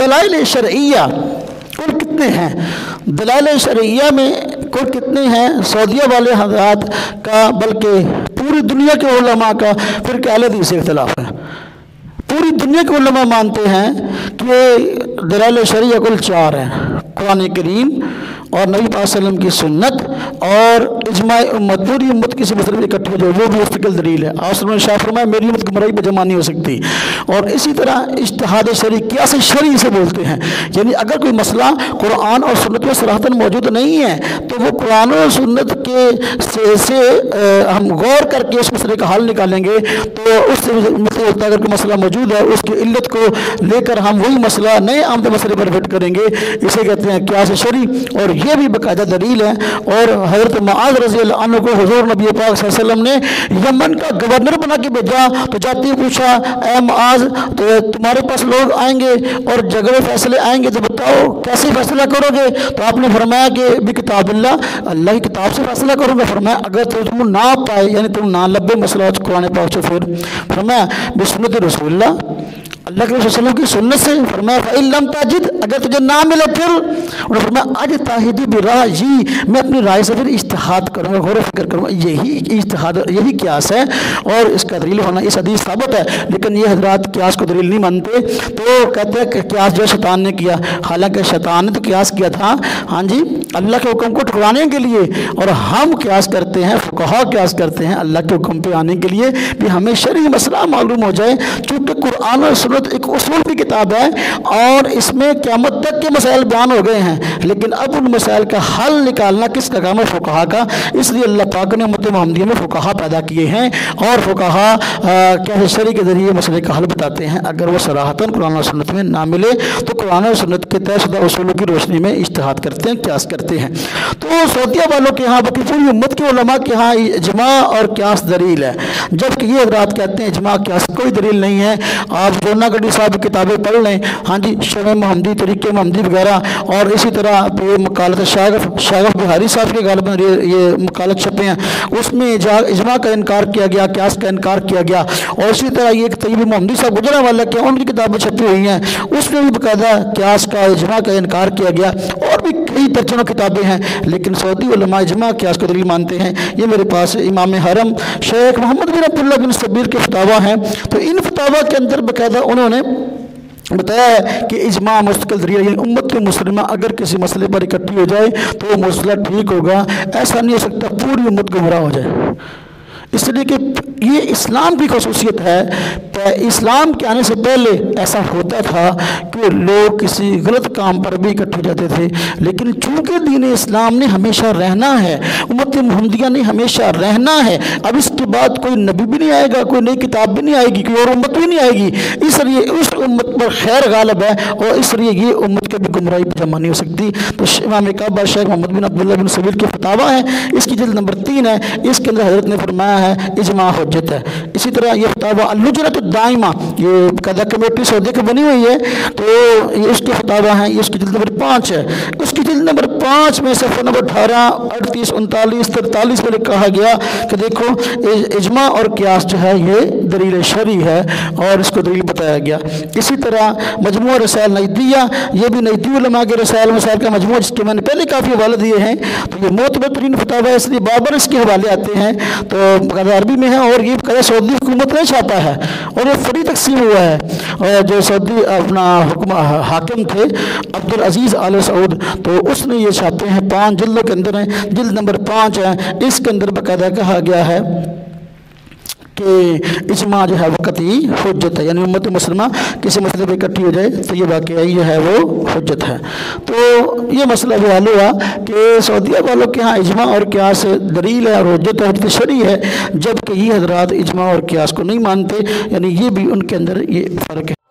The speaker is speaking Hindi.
दलाइल शरइया कुल कितने हैं, दलाइल शरइया में कुल कितने हैं सऊदीया वाले हज़रात का, बल्कि पूरी दुनिया के उलमा का फिर अहले हदीस से इख्तिलाफ है। पूरी दुनिया के उलमा मानते हैं कि दलाइल शरइया कुल 4 हैं, कुरान करीम और नबी पाक सल्लल्लाहु अलैहि वसल्लम की सुन्नत और इजमा उम्मत। पूरी उम्मत किसी मसले में इकट्ठी हो जाए वो भी मुस्तकिल दलील है। आसमान शाह फरमाया मेरी उम्मत गुमराही पर जमा नहीं हो सकती। और इसी तरह इज्तिहाद शरई कियास शरई से बोलते हैं, यानी अगर कोई मसला कुरान और सुन्नत में सराहतन मौजूद नहीं है तो वो कुरान और सुन्नत के से हम गौर करके उस मसले का हल निकालेंगे। तो उससे मतलब होता है अगर कोई मसला मौजूद है उसकी इल्लत को लेकर हम वही मसला नए आमद मसले पर फिट करेंगे, इसे कहते हैं कियास शरई। और ये भी बाकायदा दलील है। और हज़रत मुआज़ रज़ी अल्लाह अन्हु को हुज़ूर नबी पाक सल्लल्लाहु अलैहि वसल्लम ने यमन का गवर्नर बना के भेजा, तो जाते ही पूछा ए मुआज़ तो तुम्हारे पास लोग आएंगे और झगड़े फैसले आएंगे तो बताओ कैसे फैसला करोगे? तो आपने फरमाया कि भी किताबिल्लाह, अल्लाह की किताब से फैसला करूँगा। फरमाया अगर तुम ना पाए यानी तुम ना लब्बे मसला कुरान पाक से, फिर फरमाया बिस्मिल्लाह रसूलुल्लाह, अल्लाह के रसूल की सुन्नत से। फरमाया फ़इल्लम ताजिद, अगर तुझे ना मिले फिर? उन्होंने फरमाया आज ताहिदी बिराजी, मैं अपनी राय से फिर इज्तिहाद करूँगा, गौर फिक्र करूँगा। यही इज्तिहाद, यही कियास है और इसका दलील होना इस हदीस साबित है। लेकिन ये हजरात कियास को दलील नहीं मानते, तो कहते हैं कि कियास जो शैतान ने किया, हालांकि शैतान ने तो कियास किया था हाँ जी अल्लाह के हुक्म को ठुकराने के लिए, और हम कियास करते हैं, फुक़हा कियास करते हैं अल्लाह के हुक्म पे आने के लिए भी हमें शरई मसला मालूम हो जाए। चूँकि कुरान और सुन्नत एक उसूल की किताब है और इसमें क़यामत तक के मसाइल बयान हो गए हैं, लेकिन अब उन मसाइल का हल निकालना किसका काम है? फुक़हा का। इसलिए अल्लाह पाक ने उम्मत मुहम्मदिया में फुक़हा पैदा किए हैं और फुक़हा क्या शरई के ज़रिए मसले का हल बताते हैं। अगर वो सराहतन कुरान और सुन्नत में ना मिले तो कुरान और सुन्नत के तयशुदा उसूलों की रोशनी में इज्तिहाद करते हैं, कियास करते हैं। तो सऊदीया वालों के यहाँ बल्कि पूरी उम्मत के उलमा के यहाँ इजमा और कियास दलील है, जबकि ये हज़रात कहते हैं इजमा कियास कोई दलील नहीं है। आप जोना गढ़ी साहब किताबें पढ़ लें, हाँ जी, शरह मोहम्मदी, तरीक़े मोहम्मदी वगैरह, और इसी तरह ये मकालत शागफ बिहारी साहब के गालिब ये मकालत छपे हैं, उसमें इजमा का इनकार किया गया, कियास का इनकार किया गया। और इसी तरह ये तय्यब मोहम्मदी साहब गुजरा वाला के उनकी किताबें छपी हुई हैं, उसमें भी बाकायदा कियास का इजमा का इनकार किया गया। और भी कई दर्जनों किताबें हैं, लेकिन सऊदी उलमा इजमा कियास को दलील मानते हैं। ये मेरे पास इमाम हरम शेख मोहम्मद बिन अब्दुल्लाह बिन सबीर के फतावा हैं, तो इन फतावा के अंदर बाकायदा उन्होंने बताया है कि इजमा मुस्तकिल दलील है। उम्मत मुस्लिमा अगर किसी मसले पर इकट्ठी हो जाए तो वो मसला ठीक होगा, ऐसा नहीं हो सकता पूरी उम्मत गुमराह हो जाए। इसलिए कि ये इस्लाम की खसूसियत है। इस्लाम के आने से पहले ऐसा होता था कि लोग किसी गलत काम पर भी इकट्ठे हो जाते थे, लेकिन चूँकि दीन इस्लाम ने हमेशा रहना है, उम्मत मुहम्मदिया ने हमेशा रहना है, अब इसके बाद कोई नबी भी नहीं आएगा, कोई नई किताब भी नहीं आएगी, कोई और उम्मत भी नहीं आएगी, इसलिए उस उम्मत पर खैर गालिब है और इसलिए ये उम्मत कभी गुमराही पर जमा नहीं हो सकती। तो इमाम काबा शेख मोहम्मद बिन अब्दुल्लाह बिन सबीर के फतावा है, इसकी जिल्द नंबर 3 है, इसके अंदर हज़रत ने फरमाया है इजमा हुज्जत है। इसी तरह ये फतावा अल-लुजनत दाइमा, ये कदा कमेटी सऊदी की बनी हुई है, तो ये उसके फतावा हैं, ये उसकी जिल्द नंबर 5 है। उसकी जिल्द नंबर 5 में सफ़ा नंबर 18, 38, 39, 43 में कहा गया कि देखो इजमा और कियास जो है ये दलील शरई है और इसको दलील बताया गया। इसी तरह मजमू रसाइल नजदिया, ये भी नजदी उलमा के रसाइल मसाइल का मजमू, जिसके मैंने पहले काफ़ी हवाले दिए हैं, तो ये मोतबर तरीन फतावा है, इसलिए बाबर इसके हवाले आते हैं, तो अरबी में है और ये कदा सऊदी हुकूमत ने छापा है और ये फ्री तकसीम हुआ है। और जो सऊदी अपना हुक्म हाकिम थे अब्दुल अजीज़ आल सऊद, तो उसने ये छापे हैं, 5 जिल्दों के अंदर हैं, जिल्द नंबर 5 है। इसके अंदर बाकायदा कहा गया है कि इजमा जो है वो कतई हुज्जत है, यानी उम्मत मुस्लिमा किसी मसले पर इकट्ठी हो जाए तो ये वाकई जो है वो हुज्जत है। तो ये मसला जो हल हुआ कि सऊदीया वालों के यहाँ इजमा और कियास दलील है और हुज्जत है, शरई है, जबकि ये हजरात इजमा और कियास को नहीं मानते, यानी ये भी उनके अंदर ये फ़र्क है।